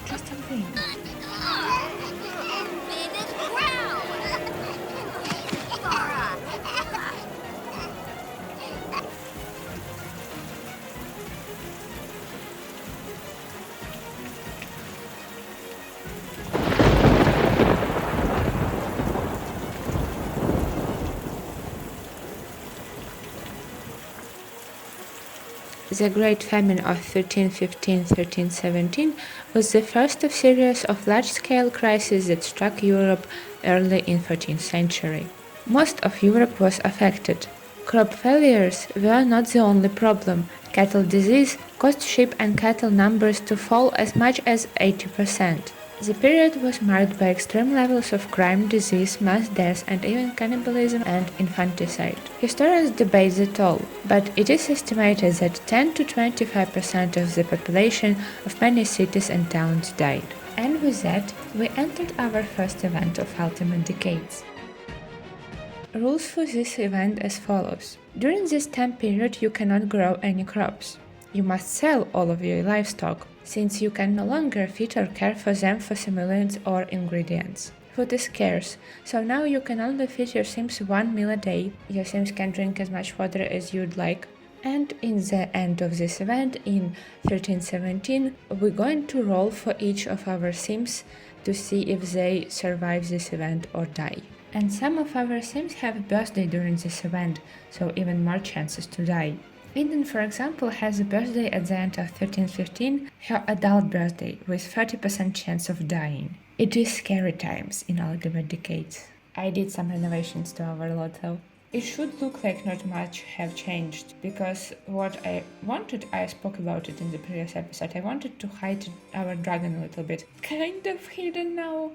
just a thing. The Great Famine of 1315-1317 was the first of series of large-scale crises that struck Europe early in 14th century. Most of Europe was affected. Crop failures were not the only problem. Cattle disease caused sheep and cattle numbers to fall as much as 80%. The period was marked by extreme levels of crime, disease, mass death, and even cannibalism and infanticide. Historians debate the toll, but it is estimated that 10 to 25% of the population of many cities and towns died. And with that, we entered our first event of Ultimate Decades. Rules for this event as follows. During this time period, you cannot grow any crops. You must sell all of your livestock, since you can no longer feed or care for them for stimulants or ingredients. Food is scarce, so now you can only feed your Sims one meal a day. Your Sims can drink as much water as you'd like. And in the end of this event, in 1317, we're going to roll for each of our Sims to see if they survive this event or die. And some of our Sims have a birthday during this event, so even more chances to die. Eden, for example, has a birthday at the end of 1315, her adult birthday, with 30% chance of dying. It is scary times in Ultimate Decades. I did some renovations to our lot though. It should look like not much have changed, because what I wanted, I spoke about it in the previous episode, I wanted to hide our dragon a little bit. Kind of hidden now.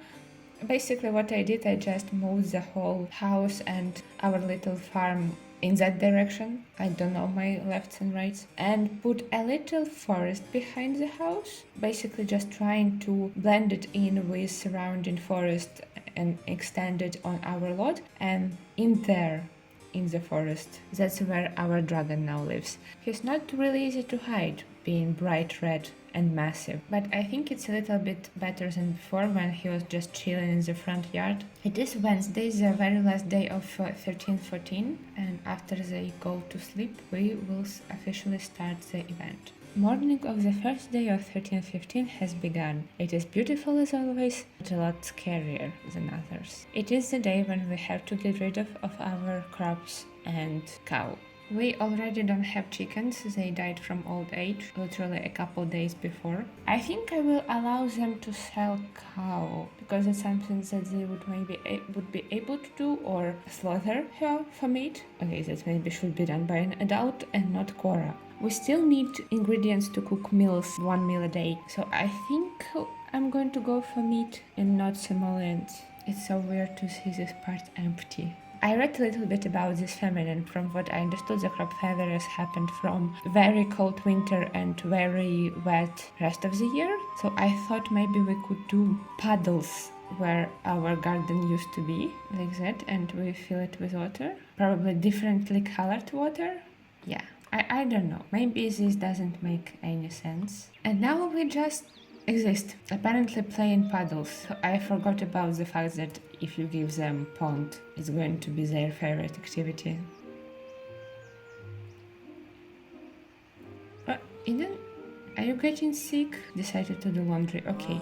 Basically what I did, I just moved the whole house and our little farm in that direction, I don't know my lefts and rights, and put a little forest behind the house, basically just trying to blend it in with surrounding forest and extend it on our lot, and in there, in the forest, that's where our dragon now lives. He's not really easy to hide, being bright red and massive, but I think it's a little bit better than before when he was just chilling in the front yard. It is Wednesday, the very last day of 1314, and after they go to sleep, we will officially start the event. Morning of the first day of 1315 has begun. It is beautiful as always, but a lot scarier than others. It is the day when we have to get rid of our crops and cow. We already don't have chickens, they died from old age, literally a couple days before. I think I will allow them to sell cow, because it's something that they would be able to do, or slaughter her for meat. Okay, that maybe should be done by an adult and not Cora. We still need ingredients to cook meals, one meal a day, so I think I'm going to go for meat and not simoleons. It's so weird to see this part empty. I read a little bit about this famine, and from what I understood, the crop failures happened from very cold winter and very wet rest of the year. So I thought maybe we could do puddles where our garden used to be, like that, and we fill it with water. Probably differently colored water. Yeah, I don't know. Maybe this doesn't make any sense. And now we just exist, apparently playing puddles. So I forgot about the fact that if you give them pond, it's going to be their favorite activity. Eden, are you getting sick? Decided to do laundry. Okay,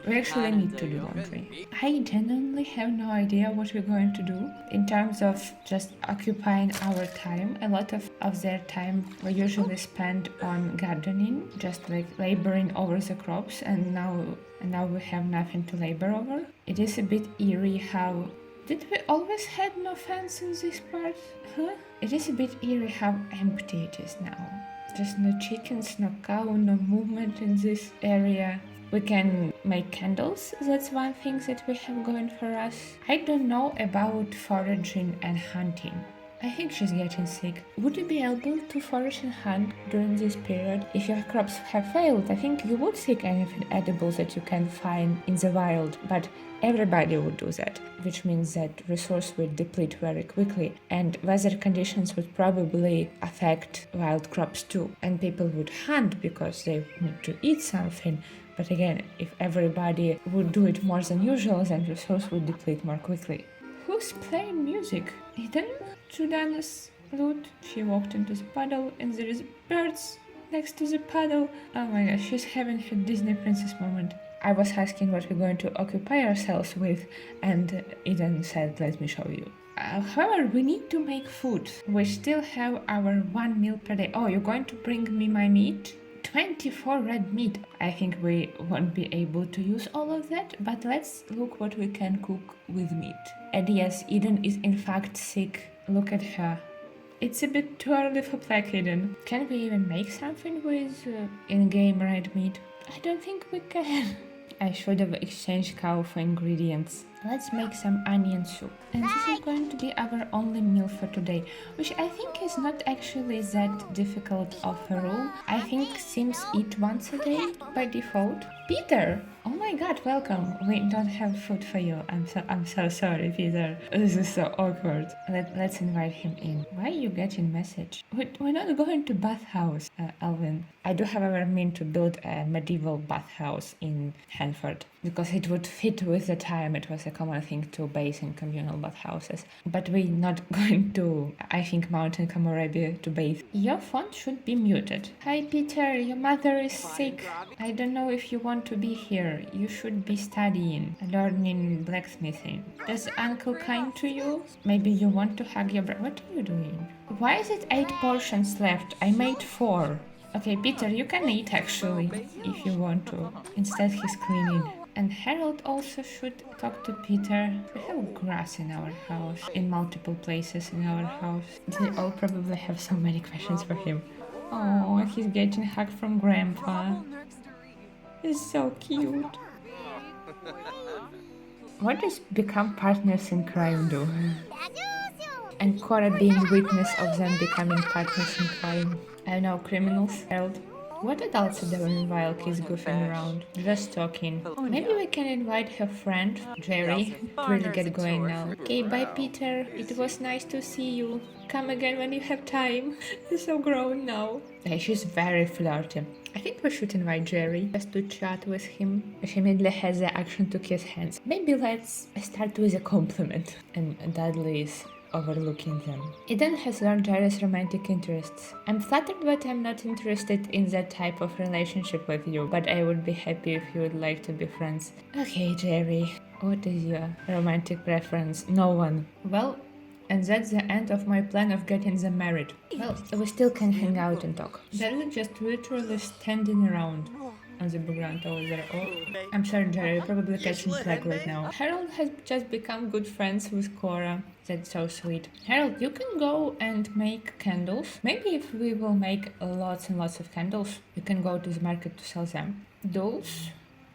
we actually need to do laundry. I genuinely have no idea what we're going to do in terms of just occupying our time. A lot of their time we usually spend on gardening, just like laboring over the crops, and now we have nothing to labor over. It is a bit eerie how... Did we always had no fence in this part? Huh? It is a bit eerie how empty it is now. Just no chickens, no cow, no movement in this area. We can make candles, that's one thing that we have going for us. I don't know about foraging and hunting. I think she's getting sick. Would you be able to forage and hunt during this period? If your crops have failed, I think you would seek anything edible that you can find in the wild, but everybody would do that, which means that resource would deplete very quickly, and weather conditions would probably affect wild crops too, and people would hunt because they need to eat something. But again, if everybody would do it more than usual, then resource would deplete more quickly. Who's playing music? Eden? Judana's lute. She walked into the puddle and there is birds next to the puddle. Oh my gosh, she's having her Disney princess moment. I was asking what we're going to occupy ourselves with, and Eden said, let me show you. However, we need to make food. We still have our 1 meal per day. Oh, you're going to bring me my meat? 24 red meat. I think we won't be able to use all of that, but let's look what we can cook with meat. And yes, Eden is in fact sick. Look at her. It's a bit too early for Black Eden. Can we even make something with in-game red meat? I don't think we can. I should have exchanged cow for ingredients. Let's make some onion soup. And this is going to be our only meal for today, which I think is not actually that difficult of a rule. I think Sims eat once a day by default. Peter! Oh my god, welcome. We don't have food for you. I'm so sorry, Peter. This is so awkward. Let's invite him in. Why are you getting message? We're not going to bathhouse, Alvin. I do however mean to build a medieval bathhouse in Hanford, because it would fit with the time. It was a common thing to bathe in communal bathhouses. But we're not going to, I think, Mountain Komorebi to bathe. Your phone should be muted. Hi Peter, your mother is sick. I don't know if you want to be here. You should be studying, learning blacksmithing. Is Uncle kind to you? Maybe you want to hug your brother. What are you doing? Why is it 8 portions left? I made 4. Okay, Peter, you can eat actually, if you want to. Instead, he's cleaning. And Harold also should talk to Peter. We have grass in our house, in multiple places in our house. They all probably have so many questions for him. Oh, he's getting hugged from Grandpa. He's so cute. What does become partners in crime do? And Cora being witness of them becoming partners in crime. I know, criminals. Harold. What adults are doing while he's goofing around? Just talking. Maybe we can invite her friend, Jerry, to really get going now. Okay, bye Peter. It was nice to see you. Come again when you have time. You're so grown now. Hey, she's very flirty. I think we should invite Jerry just to chat with him. She immediately has the action to kiss hands. Maybe let's start with a compliment. And Dudley is overlooking them. Eden has learned Jerry's romantic interests. I'm flattered, but I'm not interested in that type of relationship with you, but I would be happy if you would like to be friends. Okay, Jerry, what is your romantic preference? No one. Well, and that's the end of my plan of getting them married. Well, we still can hang out and talk. They're just literally standing around on the background over there. Oh, I'm sorry, Jerry, you're probably catching plague right now. Harold has just become good friends with Cora. That's so sweet. Harold, you can go and make candles. Maybe if we will make lots and lots of candles, you can go to the market to sell them. Those,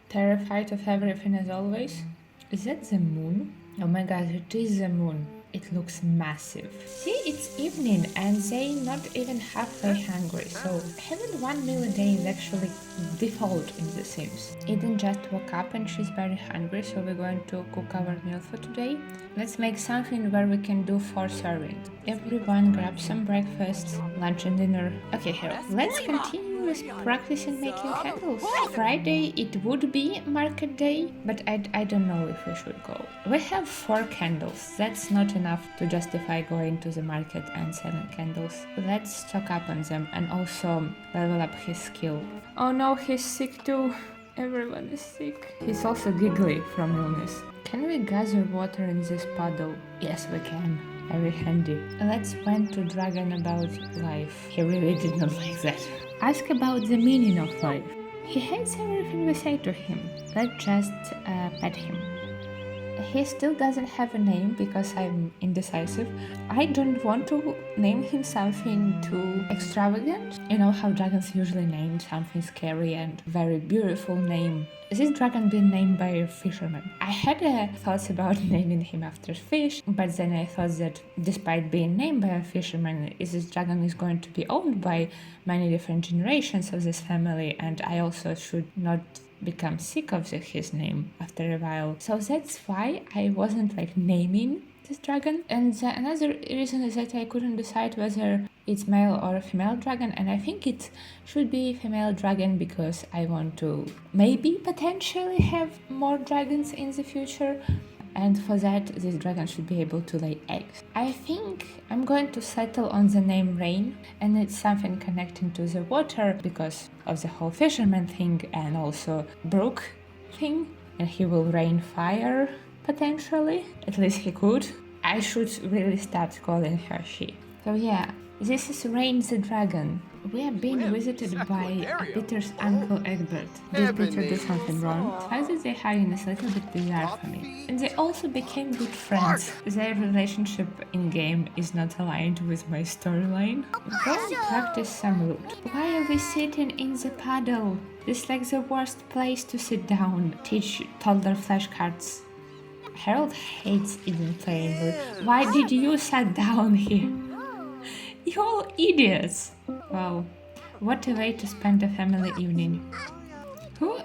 terrified of everything as always. Is that the moon? Oh my god, it is the moon. It looks massive. See, it's evening and they not even halfway hungry, so having 1 meal a day is actually default in The Sims. Eden just woke up and she's very hungry, so we're going to cook our meal for today. Let's make something where we can do 4 servings. Everyone grab some breakfast, lunch and dinner. Okay, Harold, let's continue with practicing making candles. Friday it would be market day, but I don't know if we should go. We have 4 candles. That's not enough to justify going to the market and selling candles. Let's stock up on them and also level up his skill. Oh no, he's sick too. Everyone is sick. He's also giggly from illness. Can we gather water in this puddle? Yes, we can. Very handy. Let's vent to Dragon about life. He really did not like that. Ask about the meaning of life. He hates everything we say to him. Let's just pet him. He still doesn't have a name because I'm indecisive. I don't want to name him something too extravagant. You know how dragons usually name something scary and very beautiful name. This dragon been named by a fisherman. I had thoughts about naming him after fish, but then I thought that despite being named by a fisherman, this dragon is going to be owned by many different generations of this family, and I also should not become sick of his name after a while. So that's why I wasn't naming this dragon. And another reason is that I couldn't decide whether it's male or a female dragon, and I think it should be female dragon because I want to maybe potentially have more dragons in the future. And for that, this dragon should be able to lay eggs. I think I'm going to settle on the name Rain, and it's something connecting to the water because of the whole fisherman thing and also brook thing, and he will rain fire potentially. At least he could. I should really stop calling her she. So yeah, this is Rain the dragon. We are being visited by Peter's uncle Egbert. Did Peter do something wrong? The fact that they hiring is a little bit bizarre for me. And they also became good friends. Their relationship in-game is not aligned with my storyline. Go and practice some loot. Why are we sitting in the puddle? This is like the worst place to sit down. Teach toddler flashcards. Harold hates even playing loot. Why did you sit down here? You all idiots! Wow, what a way to spend a family evening. Who?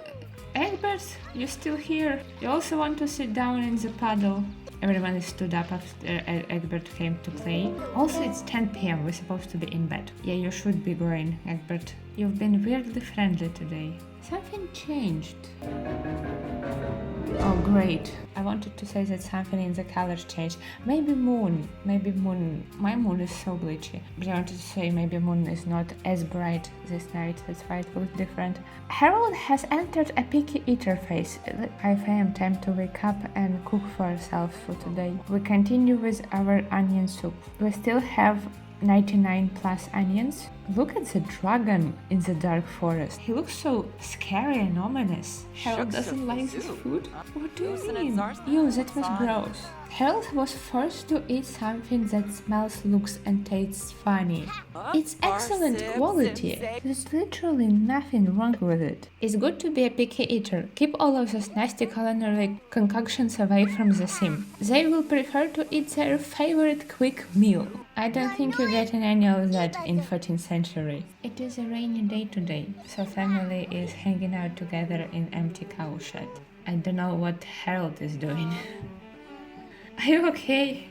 Egbert, you still here? You also want to sit down in the puddle? Everyone stood up after Egbert came to play. Also, it's 10 p.m. We're supposed to be in bed. Yeah, you should be going, Egbert. You've been weirdly friendly today. Something changed. Oh, great. I wanted to say that something in the colors changed. Maybe moon. My moon is so glitchy. But I wanted to say maybe moon is not as bright this night. That's why it looks different. Harold has entered a picky eater phase. 5 a.m. time to wake up and cook for ourselves for today. We continue with our onion soup. We still have 99 plus onions. Look at the dragon in the dark forest. He looks so scary and ominous. Harold doesn't like this food? What do you mean? Ew, that was gross. Harold was forced to eat something that smells, looks and tastes funny. It's excellent quality. There's literally nothing wrong with it. It's good to be a picky eater. Keep all of those nasty culinary concoctions away from the sim. They will prefer to eat their favorite quick meal. I don't think you're getting any of that in 14th century. It is a rainy day today, so family is hanging out together in empty cowshed. I don't know what Harold is doing. Are you okay?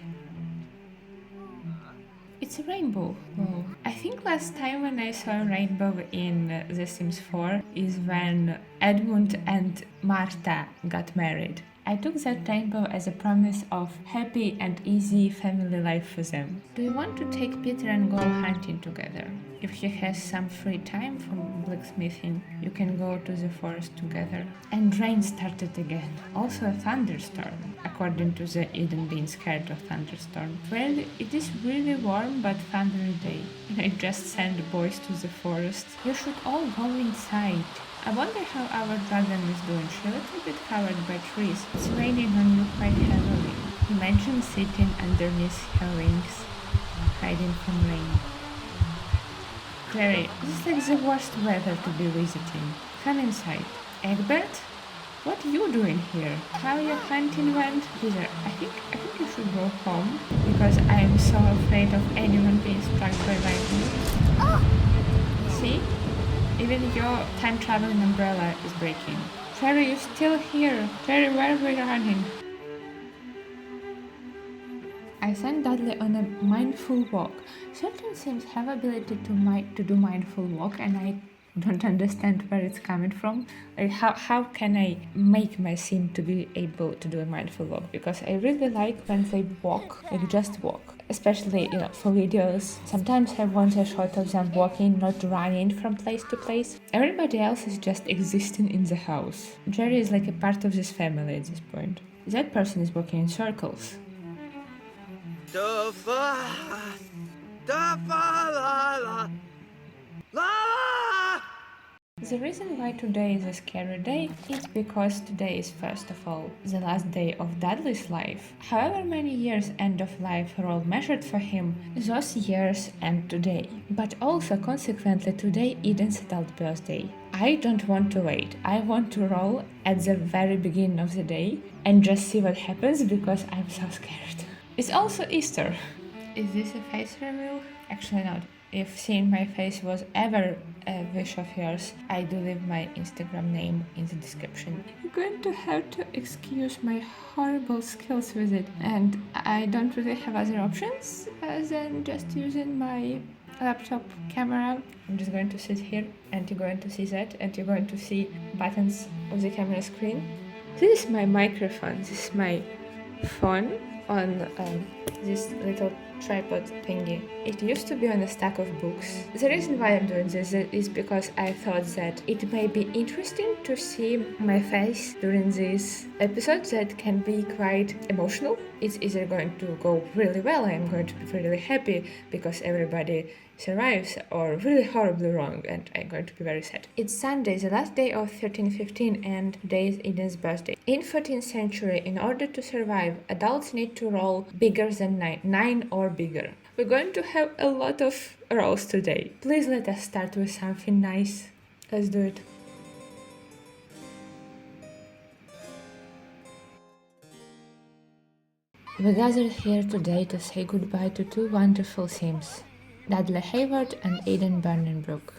It's a rainbow. Oh. I think last time when I saw a rainbow in The Sims 4 is when Edmund and Martha got married. I took that rainbow as a promise of happy and easy family life for them. Do you want to take Peter and go hunting together? If he has some free time from blacksmithing, you can go to the forest together. And rain started again. Also a thunderstorm, according to the Eden being scared of thunderstorm. Well, it is really warm but thundery day. And I just sent the boys to the forest. You should all go inside. I wonder how our dragon is doing. She's a little bit covered by trees. It's raining on you quite heavily. Imagine sitting underneath her wings, hiding from rain. Clary, this is like the worst weather to be visiting. Come inside. Egbert? What are you doing here? How your hunting went? Peter, I think you should go home because I am so afraid of anyone being struck by lightning. Oh. See? Even your time-traveling umbrella is breaking. Cherry, you're still here. Cherry, where are we running? I sent Dudley on a mindful walk. Certain sims have ability to do mindful walk, and I don't understand where it's coming from. Like how can I make my sim to be able to do a mindful walk? Because I really like when they walk, like just walk. Especially, for videos. Sometimes I want a shot of them walking, not running from place to place. Everybody else is just existing in the house. Jerry is like a part of this family at this point. That person is walking in circles. The reason why today is a scary day is because today is first of all the last day of Dudley's life. However many years end of life role measured for him, those years end today. But also consequently today Eden's adult birthday. I don't want to wait. I want to roll at the very beginning of the day and just see what happens because I'm so scared. It's also Easter. Is this a face reveal? Actually not. If seeing my face was ever a wish of yours, I do leave my Instagram name in the description. You're going to have to excuse my horrible skills with it, and I don't really have other options than just using my laptop camera. I'm just going to sit here, and you're going to see that, and you're going to see buttons of the camera screen. This is my microphone, this is my phone on this little tripod thingy. It used to be on a stack of books. The reason why I'm doing this is because I thought that it may be interesting to see my face during this episode that can be quite emotional. It's either going to go really well, I'm going to be really happy because everybody survives, or really horribly wrong and I'm going to be very sad. It's Sunday, the last day of 1315, and today is Eden's birthday. In 14th century, in order to survive, adults need to roll bigger than 9 or bigger. We're going to have a lot of rolls today. Please let us start with something nice. Let's do it. We gathered here today to say goodbye to two wonderful Sims, Dudley Hayward and Eden Burnenbrook.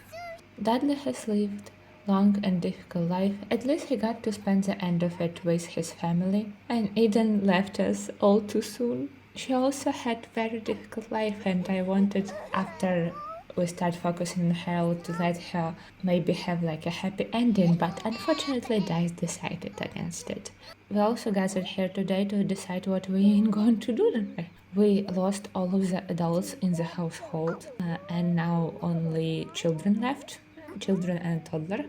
Dudley has lived long and difficult life. At least he got to spend the end of it with his family, and Eden left us all too soon. She also had very difficult life, and I wanted, after we start focusing on Harold, to let her maybe have like a happy ending, but unfortunately Dice decided against it. We also gathered here today to decide what we're going to do today. We lost all of the adults in the household, and now only children left, children and toddler.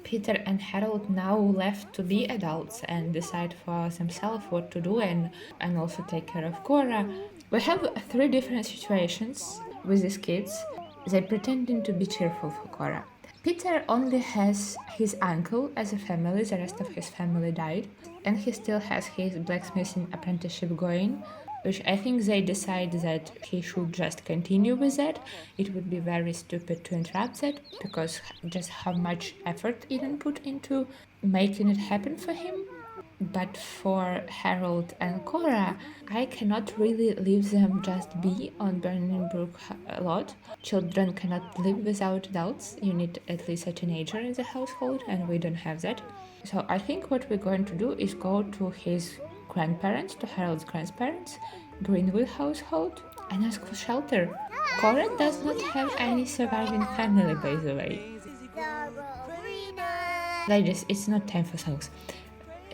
Peter and Harold now left to be adults and decide for themselves what to do, and also take care of Cora. We have three different situations with these kids. They're pretending to be cheerful for Cora. Peter only has his uncle as a family, the rest of his family died, and he still has his blacksmithing apprenticeship going, which I think they decide that he should just continue with that. It would be very stupid to interrupt that, because just how much effort Eden put into making it happen for him. But for Harold and Cora, I cannot really leave them just be on Burning Brook a lot. Children cannot live without adults. You need at least a teenager in the household, and we don't have that. So I think what we're going to do is go to his grandparents, to Harold's grandparents, Greenwood household, and ask for shelter. Cora does not have any surviving family, by the way. Ladies, it's not time for songs.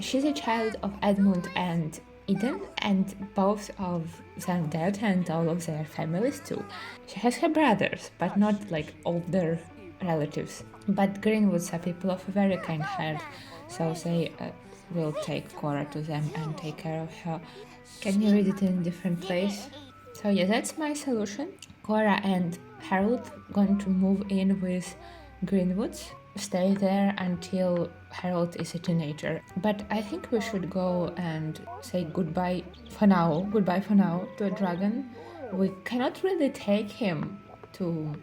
She's a child of Edmund and Eden, and both of them dead, and all of their families too. She has her brothers, but not like older relatives. But Greenwoods are people of a very kind heart, so they will take Cora to them and take care of her. Can you read it in a different place? So yeah, that's my solution. Cora and Harold going to move in with Greenwoods, stay there until Harold is a teenager. But I think we should go and say goodbye for now to a dragon. We cannot really take him to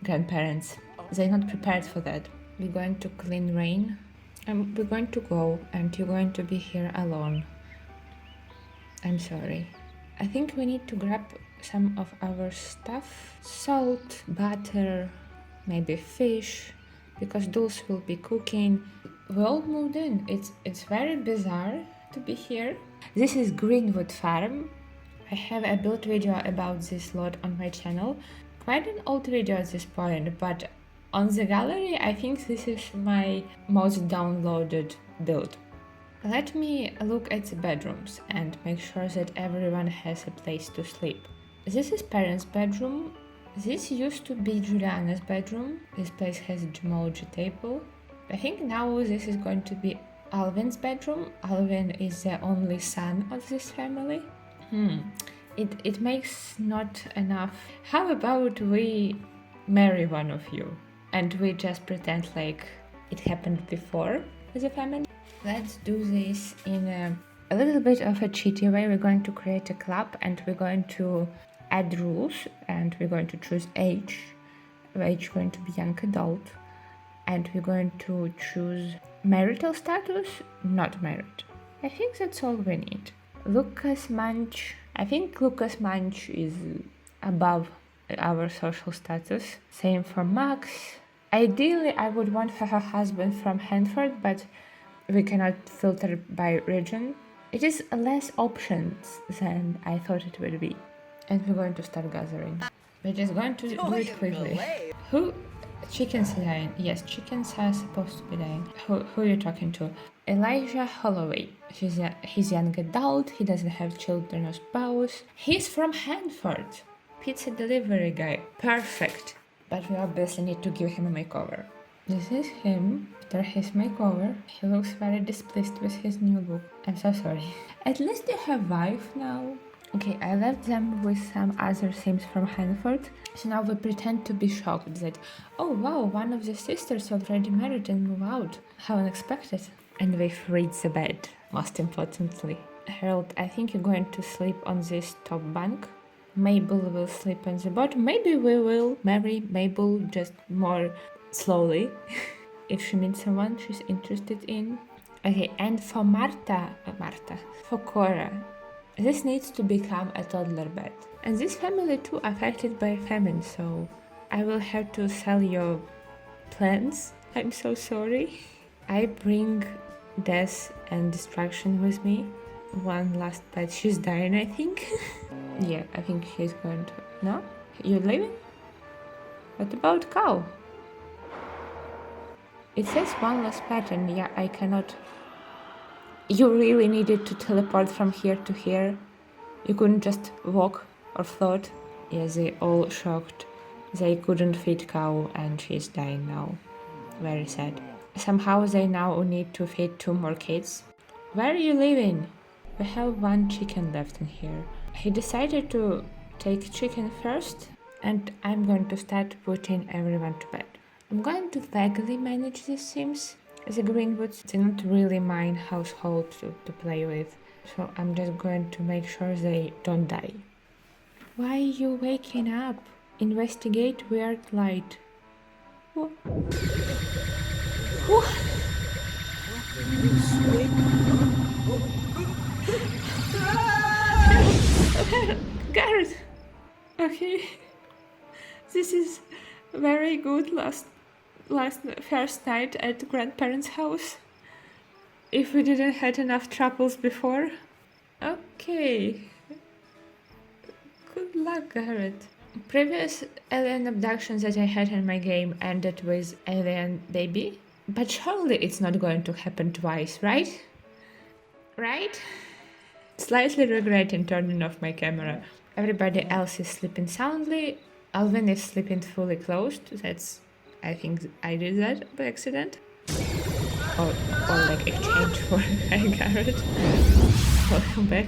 grandparents. They're not prepared for that. We're going to clean rain, and we're going to go, and you're going to be here alone. I'm sorry. I think we need to grab some of our stuff. Salt, butter, maybe fish, because those will be cooking. We all moved in. It's very bizarre to be here. This is Greenwood Farm. I have a build video about this lot on my channel. Quite an old video at this point, but on the gallery I think this is my most downloaded build. Let me look at the bedrooms and make sure that everyone has a place to sleep. This is parents' bedroom. This used to be Juliana's bedroom. This place has a Jumoji table. I think now this is going to be Alvin's bedroom. Alvin is the only son of this family. It makes not enough. How about we marry one of you and we just pretend like it happened before as a famine. Let's do this in a little bit of a cheaty way. We're going to create a club and we're going to add rules and we're going to choose age. Age going to be young adult. And we're going to choose marital status, not married. I think that's all we need. Lucas Munch. I think Lucas Munch is above our social status. Same for Max. Ideally, I would want her husband from Hanford, but we cannot filter by region. It is less options than I thought it would be. And we're going to start gathering. We're just going to do it quickly. Who? Chickens are dying. Yes, chickens are supposed to be dying. Who are you talking to? Elijah Holloway. He's young adult. He doesn't have children or spouse. He's from Hanford. Pizza delivery guy. Perfect. But we obviously need to give him a makeover. This is him after his makeover. He looks very displeased with his new look. I'm so sorry. At least you have wife now. Okay, I left them with some other Sims from Hanford. So now we pretend to be shocked that, oh wow, one of the sisters already married and moved out. How unexpected. And we freed the bed, most importantly. Harold, I think you're going to sleep on this top bunk. Mabel will sleep on the bottom. Maybe we will marry Mabel just more slowly. If she meets someone she's interested in. Okay, and for for Cora, this needs to become a toddler bed. And this family too affected by famine, so I will have to sell your plans. I'm so sorry. I bring death and destruction with me. One last pet. She's dying, I think. Yeah, I think she's going to... No? You're leaving? What about cow? It says one last pet and yeah, I cannot... You really needed to teleport from here to here? You couldn't just walk or float? Yeah, they all shocked. They couldn't feed cow and she's dying now. Very sad. Somehow they now need to feed 2 more kids. Where are you living? We have 1 chicken left in here. He decided to take chicken first and I'm going to start putting everyone to bed. I'm going to vaguely manage these Sims. The Greenwoods do not really mine household to play with, so I'm just going to make sure they don't die. Why are you waking up? Investigate weird light. What? What? Garrett! Okay. This is very good first night at grandparents' house. If we didn't had enough troubles before. Okay. Good luck, Garrett. Previous alien abductions that I had in my game ended with alien baby. But surely it's not going to happen twice, right? Right? Slightly regretting turning off my camera. Everybody else is sleeping soundly. Alvin is sleeping fully closed. I think I did that by accident. Or like exchange for Garrett. Welcome back.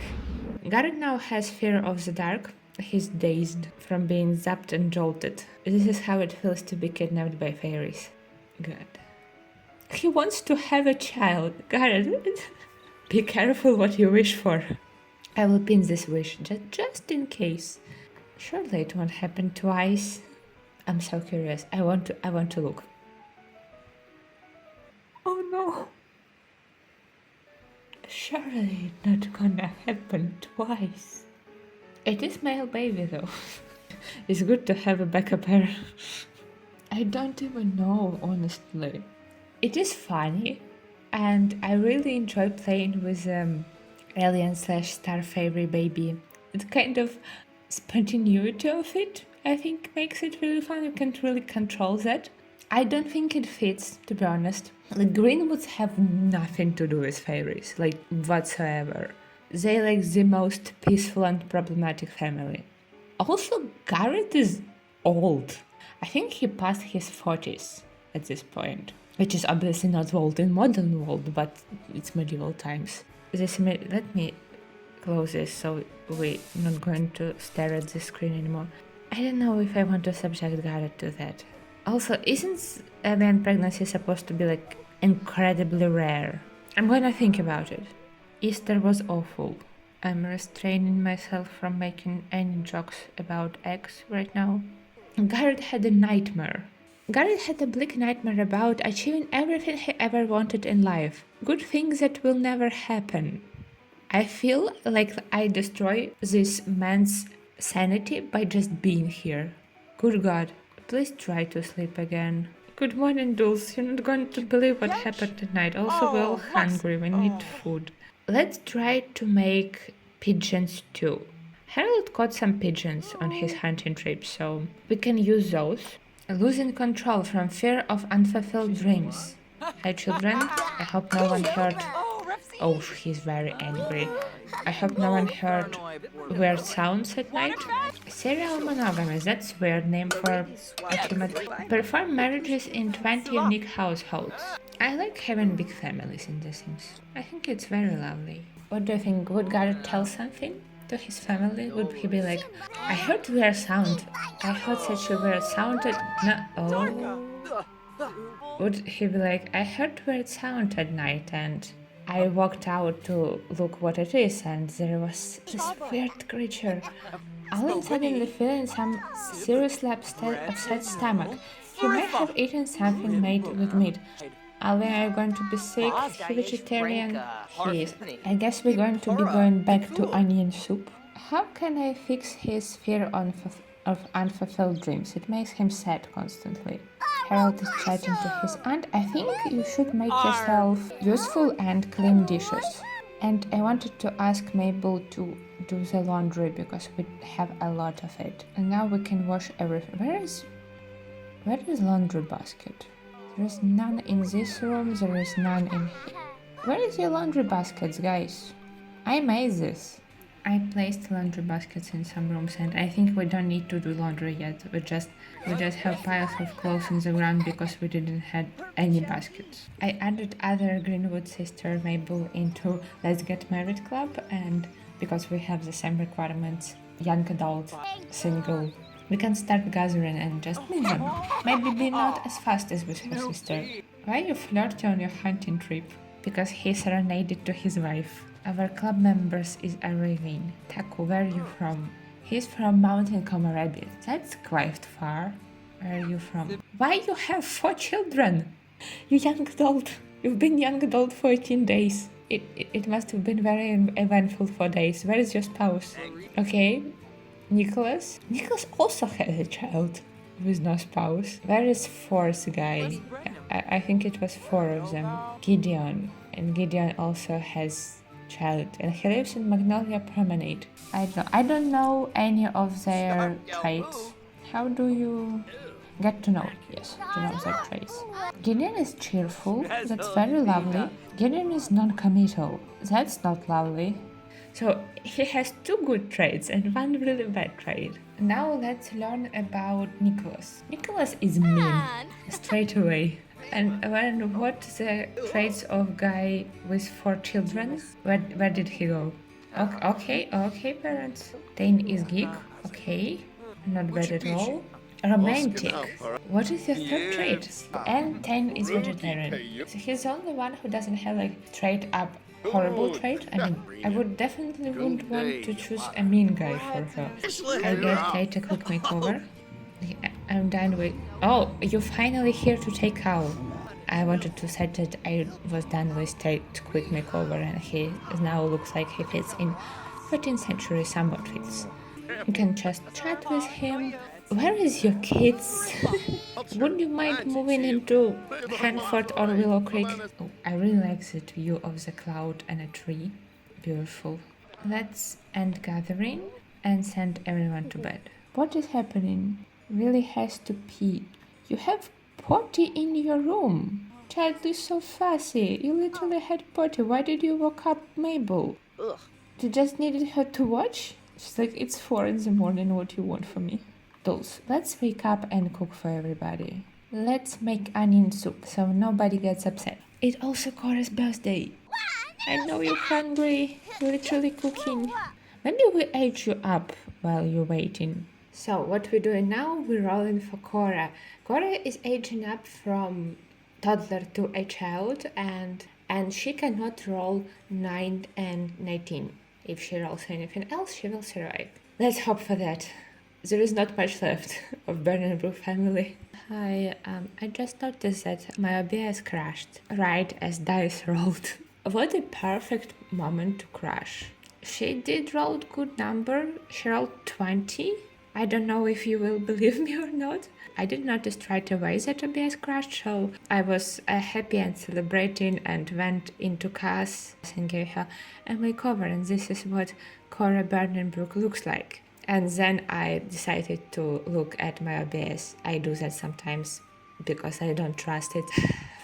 Garrett now has fear of the dark. He's dazed from being zapped and jolted. This is how it feels to be kidnapped by fairies. Good. He wants to have a child. Garrett, be careful what you wish for. I will pin this wish, just in case. Surely it won't happen twice. I'm so curious. I want to look. Oh no. Surely not gonna happen twice. It is male baby though. It's good to have a backup pair. I don't even know, honestly. It is funny, and I really enjoy playing with alien/star fairy baby. The kind of spontaneity of it, I think, makes it really fun. You can't really control that. I don't think it fits, to be honest. The Greenwoods have nothing to do with fairies, like whatsoever. They like the most peaceful and problematic family. Also, Garrett is old. I think he passed his 40s at this point. Which is obviously not old in modern world, but it's medieval times. Let me close this so we're not going to stare at the screen anymore. I don't know if I want to subject Garrett to that. Also, isn't alien pregnancy supposed to be like incredibly rare? I'm gonna think about it. Easter was awful. I'm restraining myself from making any jokes about eggs right now. Garrett had a nightmare. Garrett had a bleak nightmare about achieving everything he ever wanted in life. Good things that will never happen. I feel like I destroy this man's sanity by just being here. Good God, please try to sleep again. Good morning, Dulce. You're not going to believe what happened tonight. Also, we're all hungry. We need food. Let's try to make pigeon stew. Harold caught some pigeons on his hunting trip, so we can use those. Losing control from fear of unfulfilled dreams. Hi, children. I hope no one heard. Oh, he's very angry. I hope no one heard weird sounds at night. Serial monogamous, that's weird name for ultimate. Perform marriages in 20 unique households. I like having big families in The Sims. I think it's very lovely. What do you think? Would Garrett tell something to his family? Would he be like, I heard weird sound. I heard such a weird sound. No. Oh. Would he be like, I heard weird sound at night and I walked out to look what it is, and there was this weird creature. Alan suddenly feeling some seriously upset stomach. He may have eaten something made with meat. Alan, are you going to be sick? He vegetarian? He is. I guess we're going to be going back to onion soup. How can I fix his fear of unfulfilled dreams? It makes him sad constantly. Harold is chatting to his aunt. I think you should make yourself useful and clean dishes. And I wanted to ask Mabel to do the laundry because we have a lot of it. And now we can wash everything. Where is laundry basket? There is none in this room, there is none in here. Where is your laundry baskets, guys? I made this. I placed laundry baskets in some rooms and I think we don't need to do laundry yet. We just have piles of clothes in the ground because we didn't have any baskets. I added other Greenwood sister Mabel into Let's Get Married Club, and because we have the same requirements, young adult, single, we can start gathering and just meet them. Maybe be not as fast as with her sister. Why you flirty on your hunting trip? Because he serenaded to his wife. Our club members is arriving. Taku, where are you from? He's from Mountain Komorebi. That's quite far. Where are you from? Why you have 4 children? You young adult. You've been young adult for 18 days. It must have been very eventful 4 days. Where is your spouse? Okay. Nicholas? Nicholas also has a child with no spouse. Where is 4th guy? I think it was 4 of them. Gideon. And Gideon also has child, and he lives in Magnolia Promenade. I don't know any of their traits. How do you get to know? Yes, to know their traits. Gideon is cheerful. That's very lovely. Gideon is non-committal. That's not lovely. So he has 2 good traits and 1 really bad trait. Now let's learn about Nicholas. Nicholas is mean straight away. And what the traits of guy with 4 children? Where did he go? Okay, parents. Dane is geek. Okay, not bad at all. Romantic. What is your 3rd trait? And Tane is vegetarian. So he's the only one who doesn't have like straight up horrible trait. I mean, I would definitely wouldn't want to choose a mean guy for her. I gave Tate a quick makeover. I'm done with. Oh, you're finally here to take Owl. I wanted to say that I was done with Tate quick makeover, and he now looks like he fits in 13th century somewhat fits. You can just chat with him. Where is your kids? Would you mind moving into Hanford or Willow Creek? Oh, I really like the view of the cloud and a tree. Beautiful. Let's end gathering and send everyone to bed. What is happening? Really has to pee. You have potty in your room. Child is so fussy. You literally had potty. Why did you wake up Mabel? Ugh. You just needed her to watch? She's like, it's 4 in the morning. What do you want from me? Dolls, let's wake up and cook for everybody. Let's make onion soup so nobody gets upset. It's also Cora's birthday. I know you're hungry. You're literally cooking. Maybe we age you up while you're waiting. So what we're doing now, we're rolling for Cora. Cora is aging up from toddler to a child, and she cannot roll 9 and 19. If she rolls anything else, she will survive. Let's hope for that. There is not much left of Burning Brook family. I just noticed that my OBS crashed right as dice rolled. What a perfect moment to crash. She did roll a good number. She rolled 20. I don't know if you will believe me or not. I did notice right away that OBS crashed, so I was happy and celebrating and went into Cass and gave her a makeover, and this is what Cora Burnenbrook looks like. And then I decided to look at my OBS. I do that sometimes because I don't trust it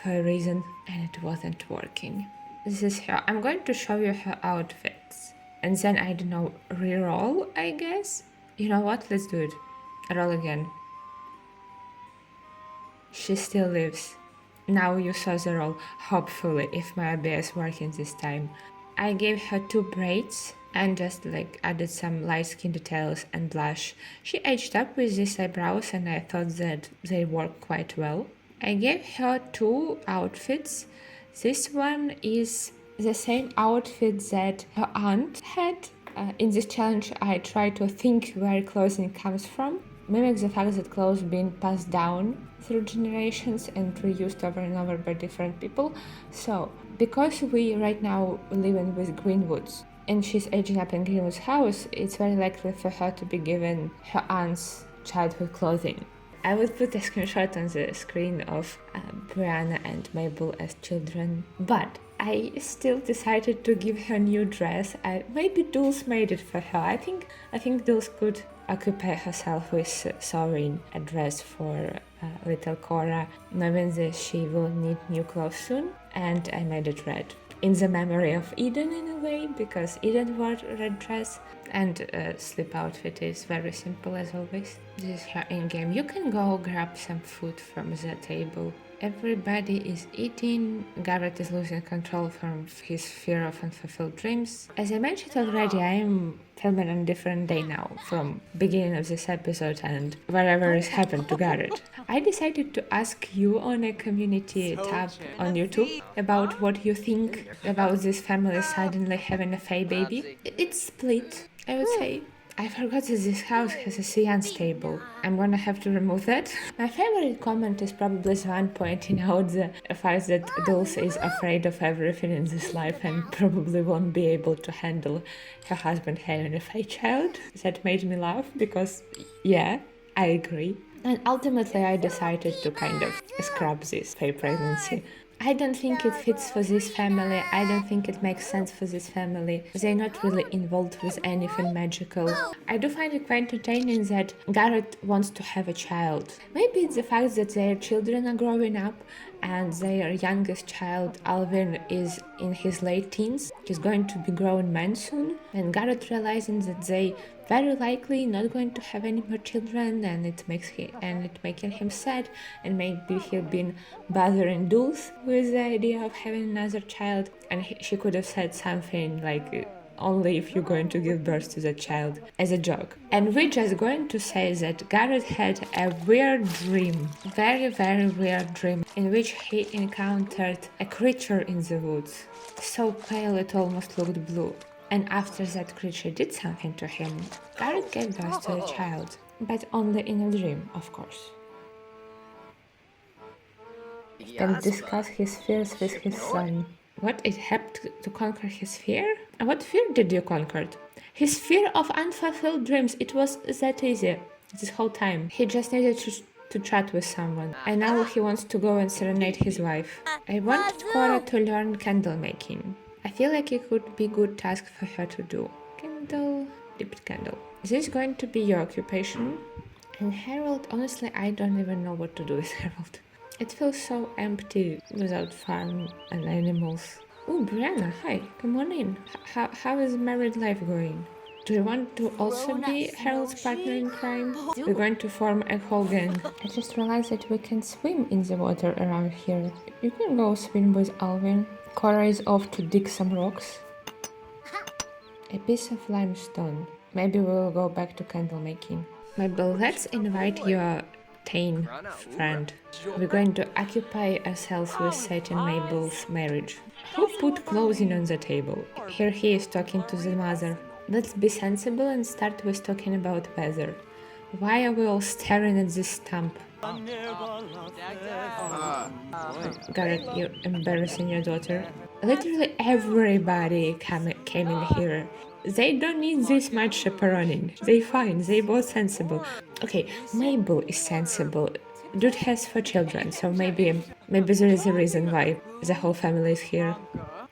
for a reason, and it wasn't working. This is her. I'm going to show you her outfits. And then, I don't know, re-roll, I guess? You know what? Let's do it. Roll again. She still lives. Now you saw the roll, hopefully, if my OBS working this time. I gave her 2 braids and just added some light skin details and blush. She aged up with these eyebrows and I thought that they work quite well. I gave her 2 outfits. This one is the same outfit that her aunt had. In this challenge, I try to think where clothing comes from, mimic the fact that clothes being passed down through generations and reused over and over by different people. So, because we right now living with Greenwoods and she's aging up in Greenwood's house, it's very likely for her to be given her aunt's childhood clothing. I would put a screenshot on the screen of Brianna and Mabel as children, but I still decided to give her a new dress. Maybe Dulce made it for her. I think Dulce could occupy herself with sewing a dress for little Cora, knowing that she will need new clothes soon, and I made it red. In the memory of Eden in a way, because Eden wore a red dress, and sleep outfit is very simple as always. This is her in-game. You can go grab some food from the table. Everybody is eating. Garrett is losing control from his fear of unfulfilled dreams. As I mentioned already, I am filming on a different day now, from beginning of this episode and whatever has happened to Garrett. I decided to ask you on a community tab on YouTube about what you think about this family suddenly having a Fae baby. It's split, I would say. I forgot that this house has a seance table. I'm gonna have to remove that. My favorite comment is probably the one pointing out the fact that Dulce is afraid of everything in this life and probably won't be able to handle her husband having a Fae child. That made me laugh because, yeah, I agree. And ultimately I decided to kind of scrap this Fae pregnancy. I don't think it fits for this family. I don't think it makes sense for this family. They're not really involved with anything magical. I do find it quite entertaining that Garrett wants to have a child. Maybe it's the fact that their children are growing up and their youngest child, Alvin, is in his late teens. He's going to be grown man soon. And Garrett realizing that they very likely not going to have any more children, and it making him sad, and maybe he'll been bothering Dulce with the idea of having another child, and she could have said something like only if you're going to give birth to the child, as a joke. And we're just going to say that Garrett had a weird dream, very weird dream, in which he encountered a creature in the woods, so pale it almost looked blue. And after that creature did something to him, Garrett gave birth to a child, but only in a dream, of course. He can discuss his fears with his son. What, it helped to conquer his fear? What fear did you conquer? His fear of unfulfilled dreams. It was that easy this whole time. He just needed to chat with someone, and now he wants to go and serenade his wife. I wanted Cora to learn candle making. I feel like it could be a good task for her to do. Candle, dipped candle. Is this going to be your occupation? And Harold, honestly, I don't even know what to do with Harold. It feels so empty without farm and animals. Oh, Brianna, hi, come on in. How is married life going? Do you want to also be Harold's partner in crime? We're going to form a whole gang. I just realized that we can swim in the water around here. You can go swim with Alvin. Cora is off to dig some rocks. A piece of limestone. Maybe we'll go back to candle making. Mabel, let's invite your tame friend. We're going to occupy ourselves with Seth and Mabel's marriage. Who put clothing on the table? Here he is talking to the mother. Let's be sensible and start with talking about weather. Why are we all staring at this stump? Garrett, you're embarrassing your daughter. Literally everybody came in here. They don't need this much chaperoning. They fine, they both sensible. Okay, Mabel is sensible. Dude has 4 children, so maybe there is a reason why the whole family is here.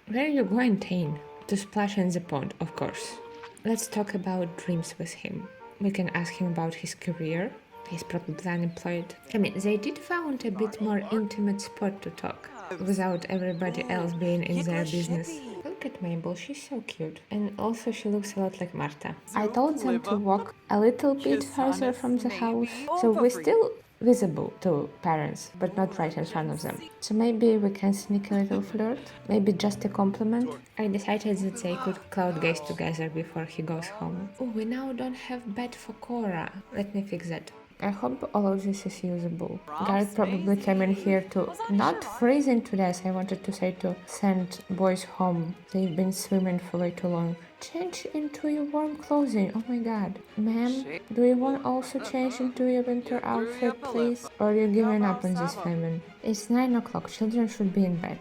Where are you going, Tane? To splash in the pond, of course. Let's talk about dreams with him. We can ask him about his career. He's probably unemployed. I mean, they did found a bit more intimate spot to talk, without everybody else being in their business. Look at Mabel, she's so cute. And also she looks a lot like Marta. I told them to walk a little bit further from the house, so we're still visible to parents, but not right in front of them. So maybe we can sneak a little flirt? Maybe just a compliment? I decided that they could cloud gaze together before he goes home. Oh, we now don't have bed for Cora. Let me fix that. I hope all of this is usable. Garrett probably came in here to not freezing to death. I wanted to say to send boys home. They've been swimming for way too long. Change into your warm clothing. Oh my god. Ma'am, do you want also change into your winter outfit, please? Or are you giving up on this famine? It's 9 o'clock. Children should be in bed.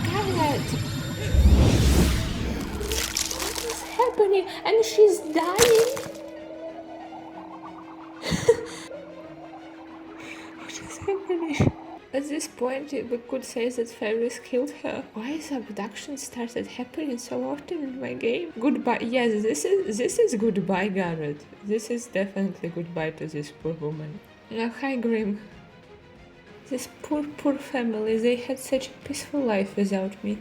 Garrett! What is happening? And she's dying? What is happening? At this point, we could say that Ferris killed her. Why is abduction started happening so often in my game? Goodbye. Yes, this is goodbye, Garrett. This is definitely goodbye to this poor woman. Now, hi, Grim. This poor family. They had such a peaceful life without me.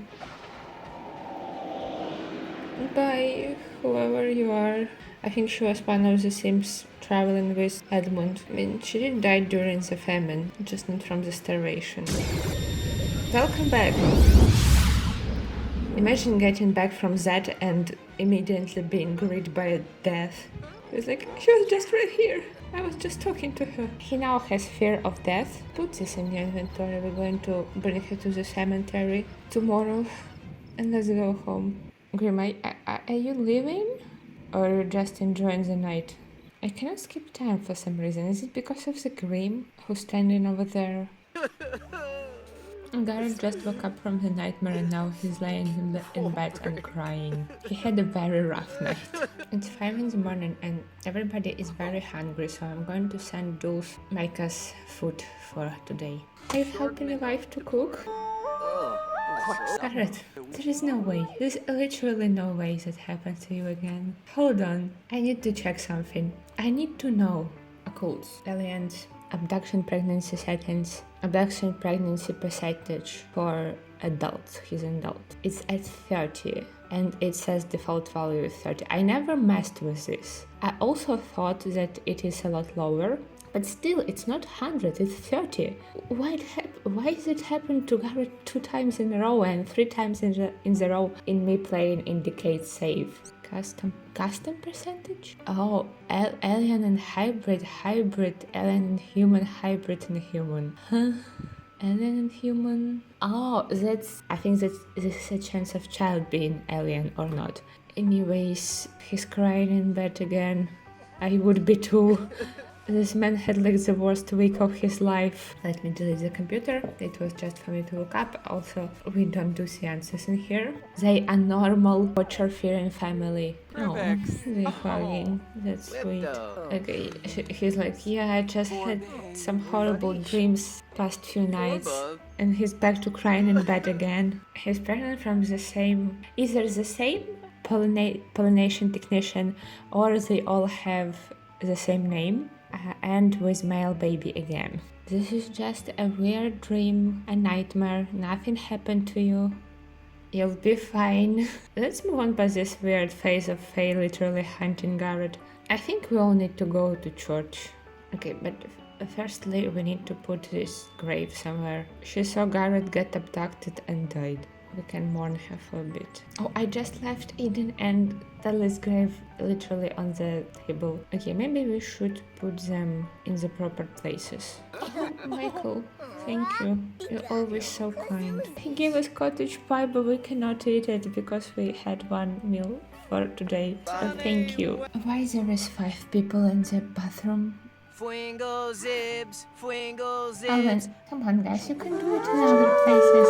Bye, whoever you are. I think she was one of the Sims traveling with Edmund. I mean, she did die during the famine, just not from the starvation. Welcome back! Imagine getting back from that and immediately being greeted by death. It's like, she was just right here. I was just talking to her. He now has fear of death. Put this in the inventory. We're going to bring her to the cemetery tomorrow. And let's go home. Grim, are you leaving? Or are you just enjoying the night? I cannot skip time for some reason. Is it because of the Grim who's standing over there? Garrett just woke up from the nightmare and now he's laying in bed and crying. He had a very rough night. It's 5 in the morning and everybody is very hungry, so I'm going to send Jules make us food for today. Are you helping your wife to cook? Garrett, there is no way. There's literally no way that happened to you again. Hold on. I need to check something. I need to know. Occults, aliens, abduction pregnancy settings, abduction pregnancy percentage for adults. He's an adult. It's at 30 and it says default value is 30. I never messed with this. I also thought that it is a lot lower. But still, it's not 100, it's 30. Why is it happened to Garrett 2 times in a row and 3 times in the row in me playing indicate save? Custom percentage? Oh, alien and hybrid, alien and human, hybrid and human. Huh? Alien and human? Oh, I think that this is a chance of child being alien or not. Anyways, he's crying in bed again. I would be too. This man had like the worst week of his life. Let me delete the computer. It was just for me to look up. Also, we don't do seances in here. They are normal watcher-fearing family. Oh, they hugging. That's sweet. Okay, he's like, yeah, I just had some horrible dreams past few nights. And he's back to crying in bed again. He's pregnant from either the same pollination technician or they all have the same name. And with male baby again. This is just a weird dream, a nightmare. Nothing happened to you. You'll be fine. Let's move on past this weird phase of Faye literally hunting Garrett. I think we all need to go to church. Okay, but firstly we need to put this grave somewhere. She saw Garrett get abducted and died. we can mourn her for a bit. Oh, I just left Eden and Tally's grave literally on the table. Okay, maybe we should put them in the proper places. Oh, Michael, thank you. You're always so kind. He gave us cottage pie, but we cannot eat it because we had one meal for today. So thank you. Why there is 5 people in the bathroom? Fwingle zibs, fwingle Alvin, zibs. come on guys, you can do it in other places.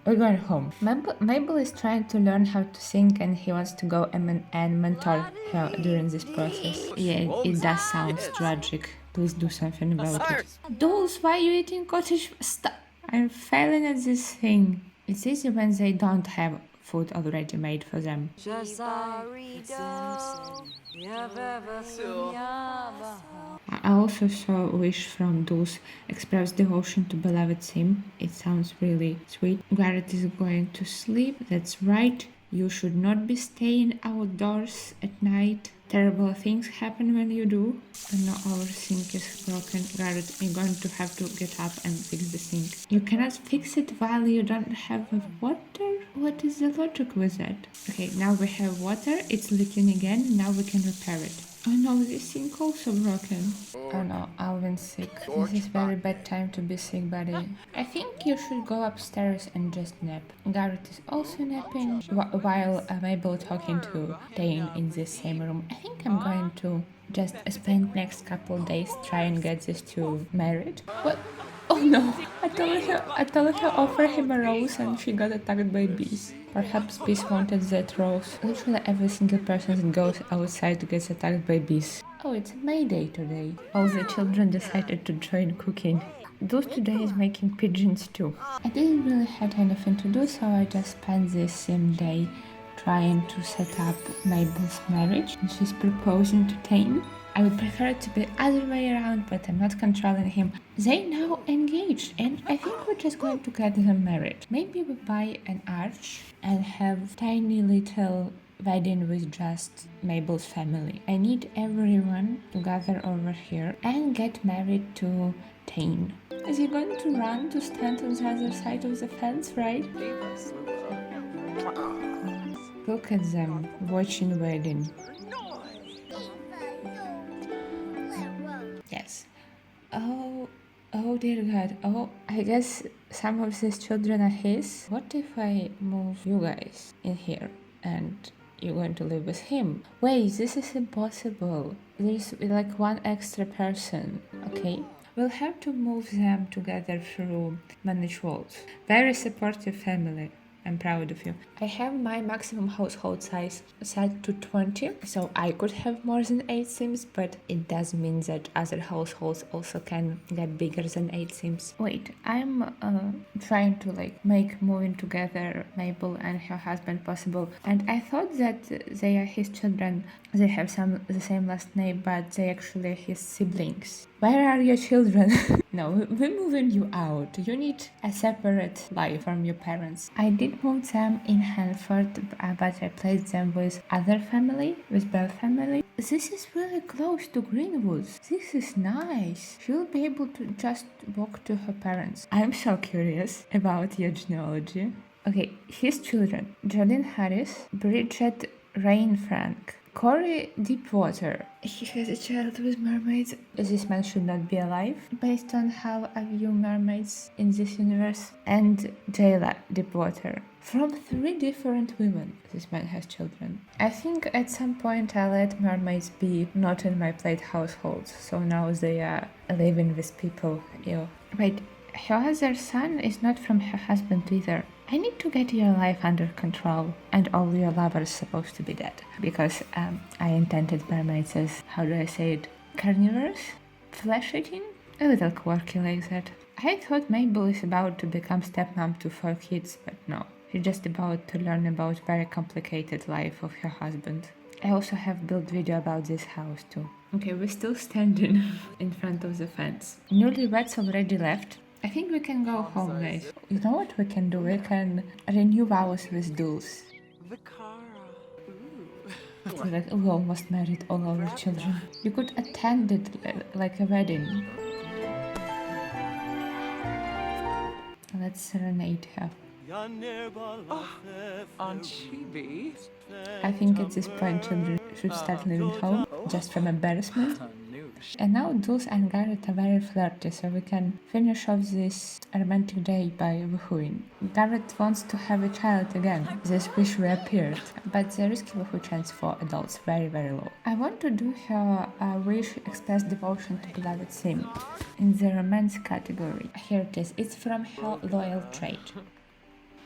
We're going home. Mabel is trying to learn how to sing and he wants to go and mentor her during this process. Yeah, it does sound tragic. Please do something about it. Dolls, why are you eating cottage? Stop! I'm failing at this thing. It's easy when they don't have food already made for them. I also saw a wish from those express devotion to beloved Sim. It sounds really sweet. Garrett is going to sleep. That's right. You should not be staying outdoors at night. Terrible things happen when you do. And now our sink is broken. Garrett, you're going to have to get up and fix the sink. You cannot fix it while you don't have water? What is the logic with that? Okay, now we have water. It's leaking again. Now we can repair it. Oh no, this sink also broken. Oh no, Alvin's sick. This is very bad time to be sick, buddy. I think you should go upstairs and just nap. Garrett is also napping while I'm able talking to Dane in the same room. I think I'm going to just spend next couple days try and get these two married. What? Oh no! I told her offer him a rose and she got attacked by bees. Perhaps bees wanted that rose. Literally every single person that goes outside gets attacked by bees. Oh, it's May Day today. All the children decided to join cooking. Those today is making pigeons too. I didn't really have anything to do, so I just spent this same day trying to set up Mabel's marriage. And she's proposing to Tane. I would prefer it to be other way around, but I'm not controlling him. They now engaged, and I think we're just going to get them married. Maybe we buy an arch and have tiny little wedding with just Mabel's family. I need everyone to gather over here and get married to Tane. Is he going to run to stand on the other side of the fence, right? Look at them watching wedding. Yes. Oh dear God. Oh, I guess some of these children are his. What if I move you guys in here and you're going to live with him? Wait, this is impossible. There's like one extra person. Okay. We'll have to move them together through managed walls. Very supportive family. I'm proud of you. I have my maximum household size set to 20, so I could have more than 8 Sims, but it does mean that other households also can get bigger than 8 Sims. Wait, I'm trying to make moving together Mabel and her husband possible, and I thought that they are his children. They have the same last name, but they actually his siblings. Where are your children? No, we're moving you out. You need a separate life from your parents. I did move them in Hanford, but I placed them with other family, with Bell family. This is really close to Greenwood. This is nice. She'll be able to just walk to her parents. I'm so curious about your genealogy. Okay, his children. Jolene Harris, Bridget Rain Frank, Corey Deepwater. He has a child with mermaids. This man should not be alive, based on how I view mermaids in this universe. And Jayla Deepwater. From 3 different women, this man has children. I think at some point I let mermaids be not in my plate households, so now they are living with people. Ew. Wait, her other son is not from her husband either. I need to get your life under control, and all your lovers supposed to be dead. Because I intended mermaids as, how do I say it, carnivores? Flesh-eating? A little quirky like that. I thought Mabel is about to become stepmom to 4 kids, but no. She's just about to learn about very complicated life of her husband. I also have built video about this house too. Okay, we're still standing in front of the fence. Newlyweds already left. I think we can go home, guys. You know what we can do? We can renew vows with duels. Like, we almost married all our children. You could attend it like a wedding. Let's serenade her. Aunt Chibi. I think at this point children should start leaving home just from embarrassment. And now Dulce and Garrett are very flirty, so we can finish off this romantic day by woohooing. Garrett wants to have a child again. This wish reappeared, but the risky woohoo chance for adults very low. I want to do her wish express devotion to beloved sim in the romance category. Here it is. It's from her loyal trait.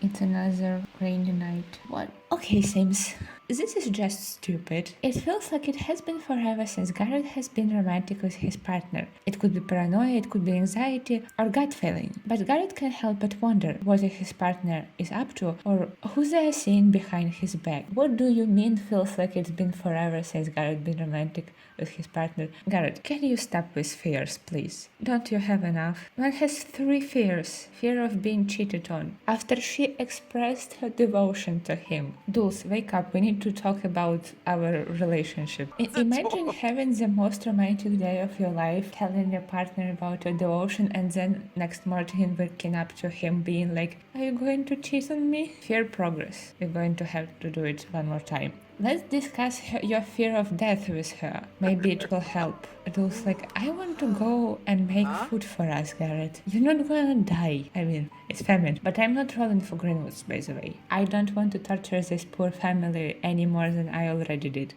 It's another rainy night. What? Okay, Sims. This is just stupid. It feels like it has been forever since Garrett has been romantic with his partner. It could be paranoia, it could be anxiety, or gut feeling. But Garrett can't help but wonder what his partner is up to, or who they are seeing behind his back. What do you mean feels like it's been forever since Garrett been romantic with his partner? Garrett, can you stop with fears, please? Don't you have enough? One has 3 fears. Fear of being cheated on. After she expressed her devotion to him. Dulce, wake up, we need to talk about our relationship. Imagine having the most romantic day of your life, telling your partner about your devotion, and then next morning waking up to him being like, are you going to cheat on me? Fear progress. We're going to have to do it one more time. Let's discuss your fear of death with her. Maybe it will help. Dulce like, I want to go and make food for us, Garrett. You're not gonna die. I mean, it's famine. But I'm not rolling for Greenwoods, by the way. I don't want to torture this poor family any more than I already did.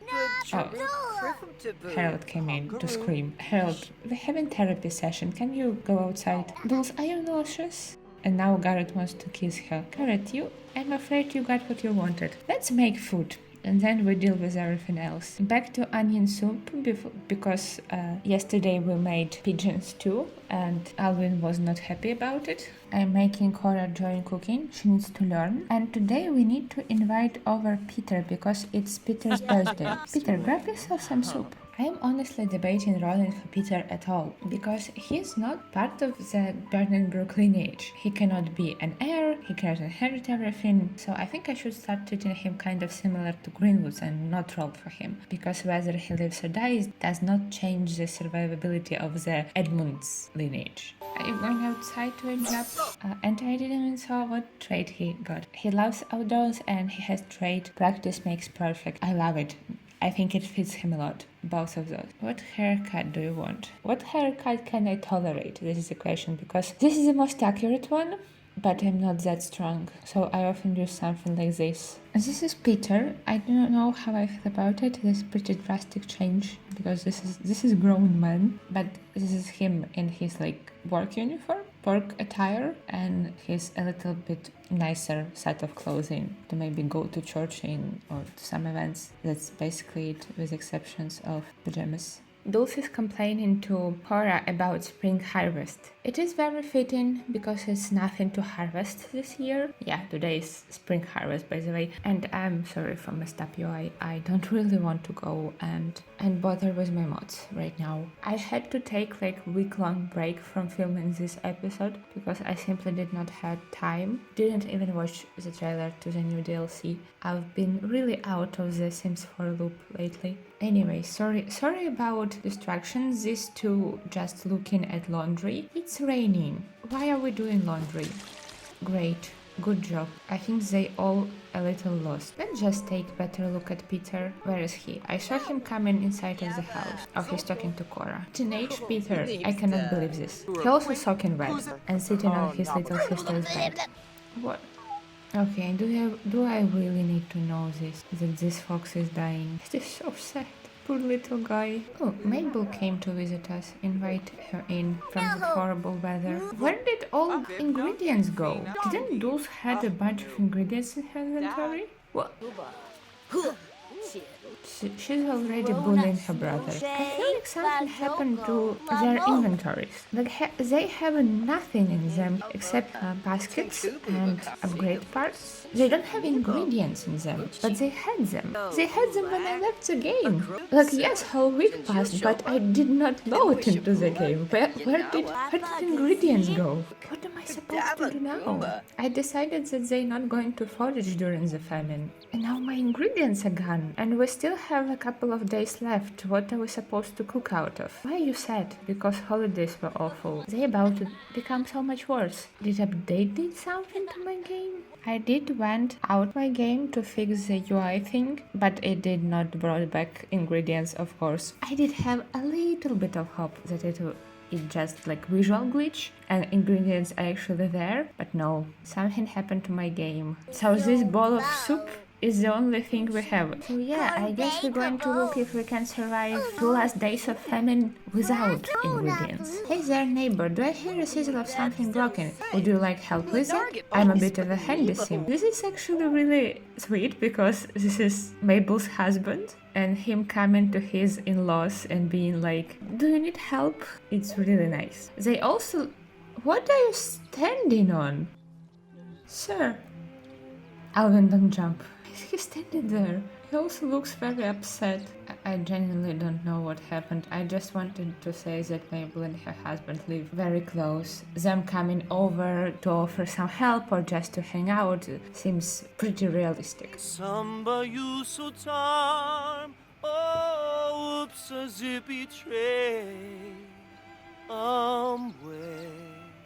Harold came in to scream. Harold, we're having therapy session. Can you go outside? Dulce, are you nauseous? And now Garrett wants to kiss her. Garrett, I'm afraid you got what you wanted. Let's make food. And then we deal with everything else. Back to onion soup, because yesterday we made pigeon stew and Alvin was not happy about it. I'm making Cora join cooking, she needs to learn. And today we need to invite over Peter because it's Peter's birthday. Peter, grab yourself some soup. I'm honestly debating rolling for Peter at all, because he's not part of the Burnenbrook lineage. He cannot be an heir, he cannot inherit everything, so I think I should start treating him kind of similar to Greenwoods and not roll for him, because whether he lives or dies does not change the survivability of the Edmunds lineage. Are you going outside to a job? And I didn't even saw what trait he got. He loves outdoors and he has trait practice makes perfect. I love it. I think it fits him a lot, both of those. What haircut do you want? What haircut can I tolerate? This is the question, because this is the most accurate one, but I'm not that strong, so I often do something like this. This is Peter. I don't know how I feel about it. This is pretty drastic change, because this is grown man, but this is him in his like work uniform, work attire, and his a little bit nicer set of clothing to maybe go to church in or to some events. That's basically it, with exceptions of pajamas. Dulce is complaining to Cora about spring harvest. It is very fitting because it's nothing to harvest this year. Yeah, today is spring harvest, by the way. And I'm sorry for messed up UI. I don't really want to go and bother with my mods right now. I had to take like a week-long break from filming this episode because I simply did not have time. Didn't even watch the trailer to the new DLC. I've been really out of the Sims 4 loop lately. Anyway, sorry about distractions. These two just looking at laundry. It's raining. Why are we doing laundry? Great. Good job. I think they all a little lost. Let's just take a better look at Peter. Where is he? I saw him coming inside of the house. Oh, he's talking to Cora. Teenage Peter. I cannot believe this. He also soaking wet and sitting on his little sister's bed. What? Okay, do I really need to know this? That this fox is dying? It is so sad. Poor little guy. Oh, Mabel came to visit us. Invite her in from the horrible weather. Where did all ingredients go? Didn't Dulce had a bunch of ingredients in her inventory? What? She's already bullying her brother. I feel like something happened to their inventories. Like they have nothing in them except baskets and upgrade parts. They don't have ingredients in them, but they had them. They had them when I left the game. Like yes, whole week passed, but I did not load into the game. Where did ingredients go? What am I supposed to do now? I decided that they're not going to forage during the famine, and now my ingredients are gone, and we still still have a couple of days left. What are we supposed to cook out of? Why are you sad? Because holidays were awful. They about to become so much worse. Did update did something to my game? I did went out my game to fix the UI thing, but it did not brought back ingredients, of course. I did have a little bit of hope that it just like visual glitch and ingredients are actually there, but no, something happened to my game. So this bowl of soup is the only thing we have. So yeah, I guess we're going to look if we can survive the last days of famine without ingredients. Hey there, neighbor, do I hear a sizzle of something broken? Would you like help with that? I'm a bit of a handy sim. This is actually really sweet because this is Mabel's husband and him coming to his in-laws and being like, do you need help? It's really nice. They also... What are you standing on? Sir. Alvin, don't jump. He's standing there. He also looks very upset. I genuinely don't know what happened. I just wanted to say that Mabel and her husband live very close. Them coming over to offer some help or just to hang out seems pretty realistic. Samba you so charm, oh, oops, a zippy tray. Way.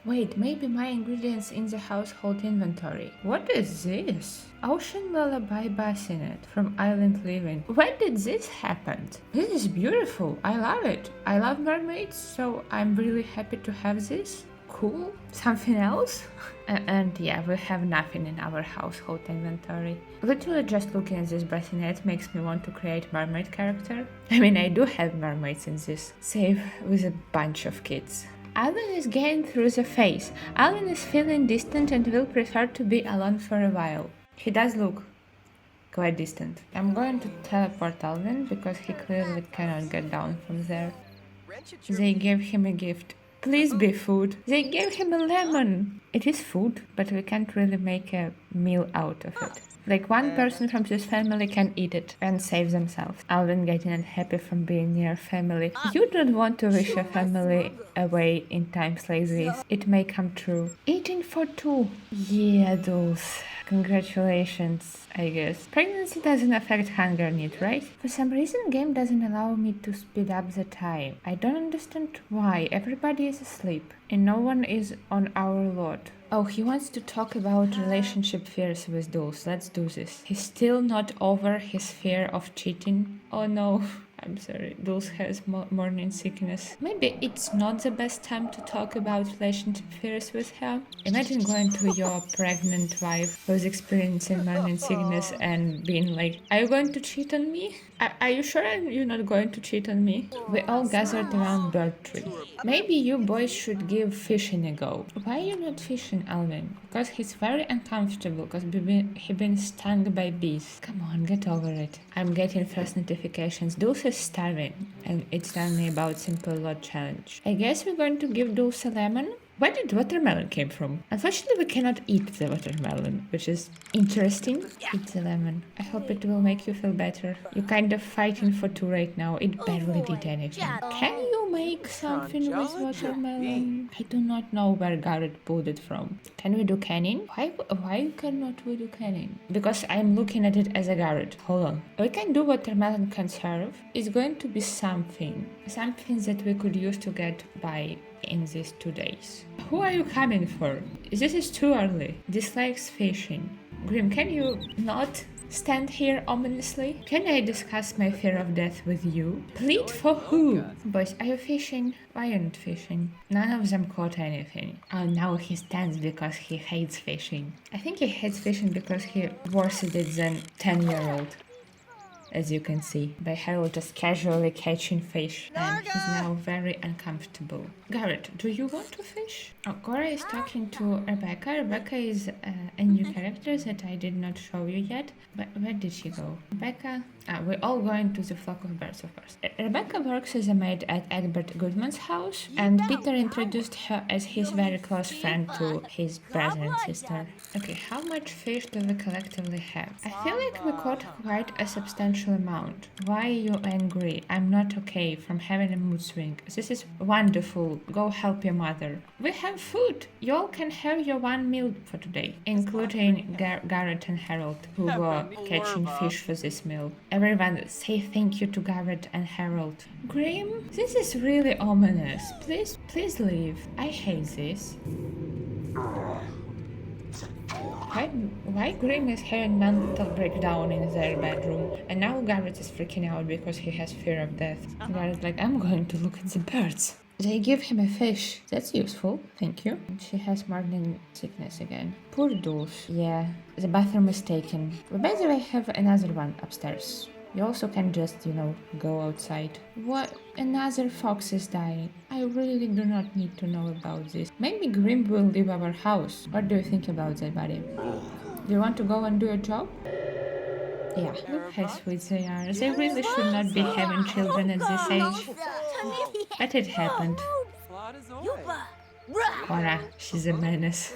Wait, maybe my ingredients in the household inventory. What is this? Ocean Lullaby Bassinet from Island Living. When did this happen? This is beautiful. I love it. I love mermaids, so I'm really happy to have this. Cool. Something else? And yeah, we have nothing in our household inventory. Literally just looking at this bassinet makes me want to create mermaid character. I mean, I do have mermaids in this, save with a bunch of kids. Alvin is getting through the phase. Alvin is feeling distant and will prefer to be alone for a while. He does look quite distant. I'm going to teleport Alvin because he clearly cannot get down from there. They gave him a gift. Please be food. They gave him a lemon. It is food, but we can't really make a meal out of it. Like one person from this family can eat it and save themselves. Alvin getting unhappy from being near family. You don't want to wish your family away in times like this. It may come true. Eating for two. Yeah, those. Congratulations, I guess. Pregnancy doesn't affect hunger need, right? For some reason, game doesn't allow me to speed up the time. I don't understand why. Everybody is asleep and no one is on our lot. Oh, he wants to talk about relationship fears with Dulce. Let's do this. He's still not over his fear of cheating. Oh no. I'm sorry, Dulce has morning sickness. Maybe it's not the best time to talk about relationship fears with her. Imagine going to your pregnant wife who's experiencing morning sickness and being like, are you going to cheat on me? Are you sure you're not going to cheat on me? We all gathered around Bird Tree. Maybe you boys should give fishing a go. Why are you not fishing, Alvin? Because he's very uncomfortable because he's been stung by bees. Come on, get over it. I'm getting first notifications. Dulce is starving and it's telling me about Simple Lot Challenge. I guess we're going to give Dulce a lemon. Where did watermelon came from? Unfortunately, we cannot eat the watermelon, which is interesting. Eat the lemon. I hope it will make you feel better. You're kind of fighting for two right now. It barely did anything. Can you make something with watermelon? I do not know where Garrett pulled it from. Can we do canning? Why cannot we do canning? Because I'm looking at it as a Garrett. Hold on. We can do watermelon conserve. It's going to be something. Something that we could use to get by in these 2 days. Who are you coming for? This is too early. Dislikes fishing. Grim, can you not stand here ominously? Can I discuss my fear of death with you? Plead for who? Boys, are you fishing? Why are you not fishing? None of them caught anything. Oh, now he stands because he hates fishing. I think he hates fishing because he worse it than 10-year-old. As you can see, by Harold just casually catching fish, and he's now very uncomfortable. Garrett, do you want to fish? Oh, Cora is talking to Rebecca. Rebecca is a new character that I did not show you yet, but where did she go? Rebecca? We're all going to the flock of birds, of course. Rebecca works as a maid at Egbert Goodman's house, and Peter introduced her as his very close friend to his brother and sister. Okay, how much fish do we collectively have? I feel like we caught quite a substantial amount. Why are you angry? I'm not okay from having a mood swing. This is wonderful. Go help your mother. We have food. You all can have your one meal for today. In including Garrett and Harold, who were catching fish for this meal. Everyone say thank you to Garrett and Harold. Grim, this is really ominous. Please leave. I hate this. Why Grim is having mental breakdown in their bedroom, and now Garrett is freaking out because he has fear of death. Garrett's like, I'm going to look at the birds. They give him a fish. That's useful, thank you. She has morning sickness again. Poor douche. Yeah, the bathroom is taken. We by the way have another one upstairs. You also can just, go outside. What? Another fox is dying. I really do not need to know about this. Maybe Grim will leave our house. What do you think about that, buddy? Do you want to go and do a job? Yeah, look how sweet they are. They really should not be having children at this age. But it happened. Cora, she's a menace.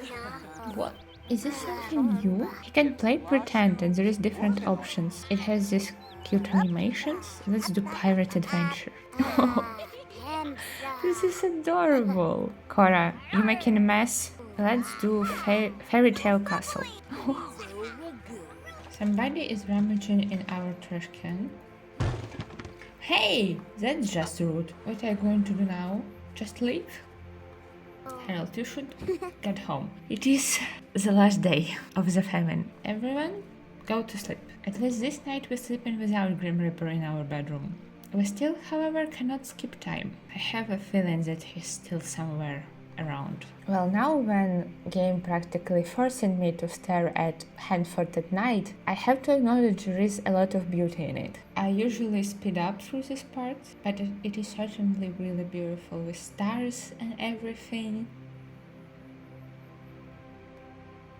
What? Is this something new? He can play pretend and there is different options. It has this cute animations. Let's do pirate adventure. This is adorable. Cora, you making a mess? Let's do fairy tale castle. Somebody is rummaging in our trash can. Hey, that's just rude. What are you going to do now? Just leave? Harold, you should get home. It is the last day of the famine. Everyone, go to sleep. At least this night we're sleeping without Grim Reaper in our bedroom. We still, however, cannot skip time. I have a feeling that he's still somewhere around. Well, now when game practically forcing me to stare at Hanford at night, I have to acknowledge there is a lot of beauty in it. I usually speed up through this part, but it is certainly really beautiful with stars and everything.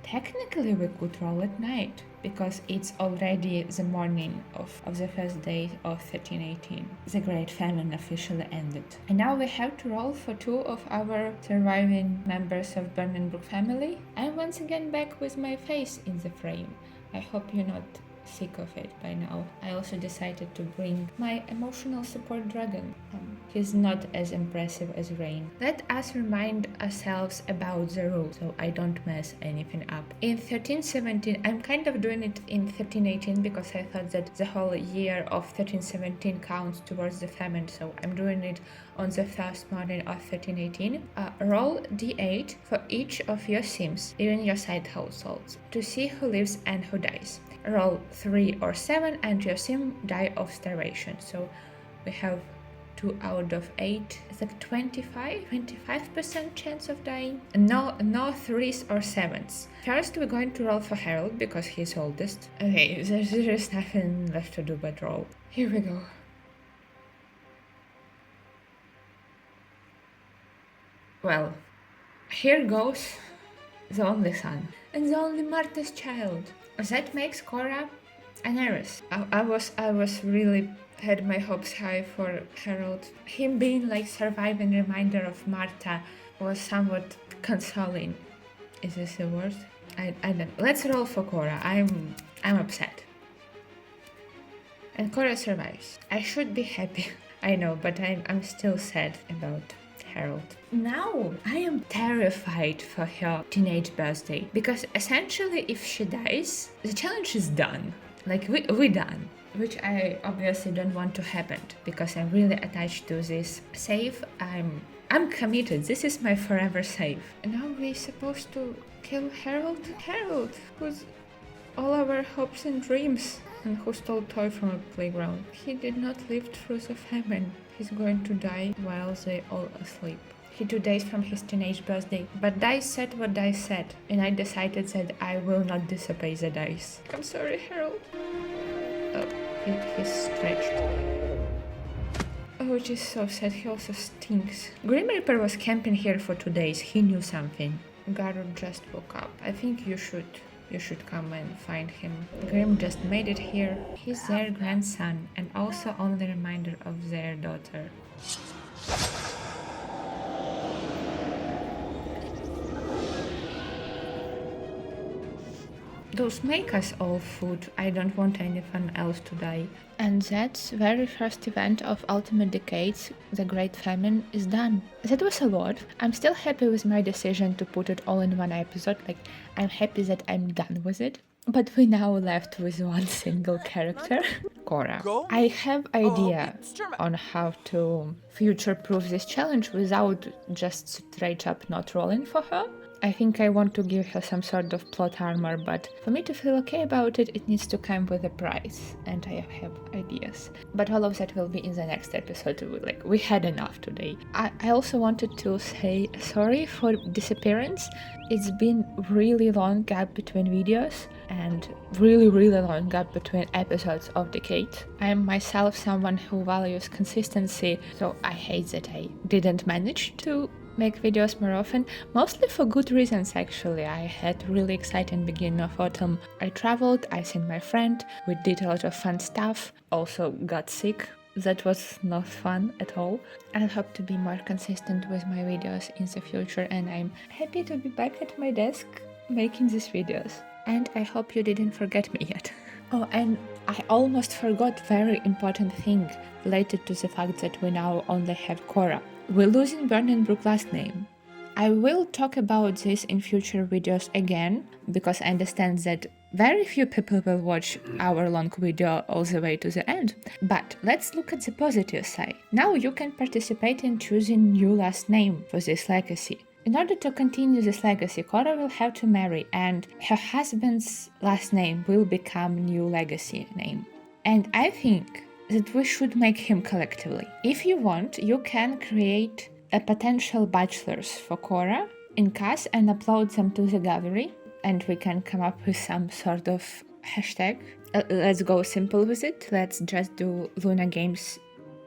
Technically we could roll at night, because it's already the morning of the first day of 1318. The Great Famine officially ended. And now we have to roll for 2 of our surviving members of Burnenbrook family. I'm once again back with my face in the frame. I hope you're not sick of it by now. I also decided to bring my emotional support dragon. He's not as impressive as Rain. Let us remind ourselves about the rules so I don't mess anything up. In 1317, I'm kind of doing it in 1318 because I thought that the whole year of 1317 counts towards the famine, so I'm doing it on the first morning of 1318. Roll d8 for each of your sims, even your side households, to see who lives and who dies. Roll 3 or 7 and your sim die of starvation. So we have 2 out of 8. It's like 25% chance of dying. No 3s or 7s. First we're going to roll for Harold because he's oldest. Okay, there is nothing left to do but roll. Here we go. Well, here goes the only son and the only Martha's child. That makes Cora an heiress. I was really had my hopes high for Harold. Him being like surviving reminder of Martha was somewhat consoling. Is this the word? I don't. Let's roll for Cora. I'm upset. And Cora survives. I should be happy. I know, but I'm still sad about Harold. Now I am terrified for her teenage birthday because essentially if she dies, the challenge is done. Like we done. Which I obviously don't want to happen because I'm really attached to this save. I'm committed. This is my forever save. And now we're supposed to kill Harold? Harold, who's all our hopes and dreams and who stole toy from a playground. He did not live through the famine. He's going to die while they all asleep. He 2 days from his teenage birthday, but dice said what dice said, and I decided that I will not disobey the dice. I'm sorry, Harold. Oh, he's stretched. Oh, it is so sad. He also stinks. Grim Reaper was camping here for 2 days. He knew something. Garrett just woke up. I think you should come and find him. Grim just made it here. He's their grandson and also only reminder of their daughter. Those make us all food. I don't want anyone else to die. And that very first event of Ultimate Decades, the Great Famine, is done. That was a lot. I'm still happy with my decision to put it all in one episode. Like, I'm happy that I'm done with it. But we now left with one single character, Cora. I have idea on how to future-proof this challenge without just straight up not rolling for her. I think I want to give her some sort of plot armor, but for me to feel okay about it, it needs to come with a price, and I have ideas. But all of that will be in the next episode. We had enough today. I also wanted to say sorry for disappearance. It's been really long gap between videos and really long gap between episodes of Decade. I am myself someone who values consistency, so I hate that I didn't manage to make videos more often, mostly for good reasons actually. I had really exciting beginning of autumn. I traveled, I seen my friend, we did a lot of fun stuff, also got sick. That was not fun at all. I hope to be more consistent with my videos in the future, and I'm happy to be back at my desk making these videos. And I hope you didn't forget me yet. Oh, and I almost forgot very important thing related to the fact that we now only have Cora. We're losing Burning Brook last name. I will talk about this in future videos again, because I understand that very few people will watch our long video all the way to the end. But let's look at the positive side. Now you can participate in choosing new last name for this legacy. In order to continue this legacy, Cora will have to marry, and her husband's last name will become new legacy name. And I think that we should make him collectively. If you want, you can create a potential bachelors for Cora in CAS and upload them to the gallery, and we can come up with some sort of hashtag. Let's go simple with it. Let's just do LunaGames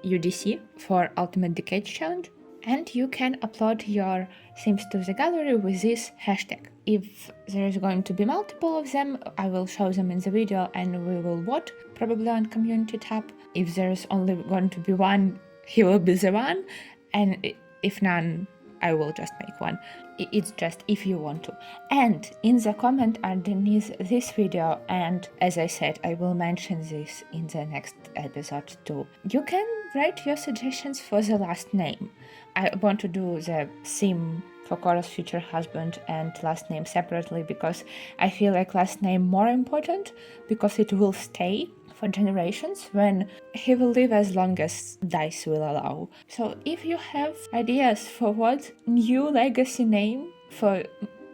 UDC for Ultimate Decade Challenge. And you can upload your Sims to the gallery with this hashtag. If there is going to be multiple of them, I will show them in the video and we will vote, probably on community tab. If there's only going to be one, he will be the one, and if none, I will just make one. It's just if you want to. And in the comment underneath this video, and as I said, I will mention this in the next episode too, you can write your suggestions for the last name. I want to do the sim for Cora's future husband and last name separately, because I feel like last name more important, because it will stay for generations when he will live as long as dice will allow. So if you have ideas for what new legacy name for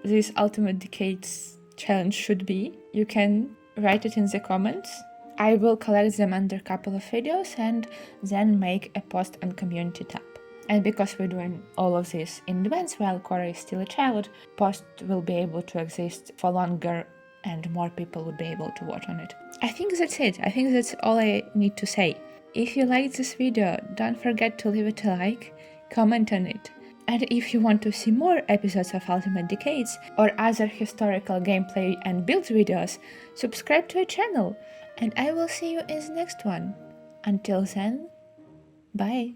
this Ultimate Decades challenge should be, you can write it in the comments. I will collect them under a couple of videos and then make a post on community tab. And because we're doing all of this in advance while Cora is still a child, post will be able to exist for longer and more people will be able to watch on it. I think that's it. I think that's all I need to say. If you liked this video, don't forget to leave it a like, comment on it. And if you want to see more episodes of Ultimate Decades or other historical gameplay and build videos, subscribe to our channel. And I will see you in the next one. Until then, bye.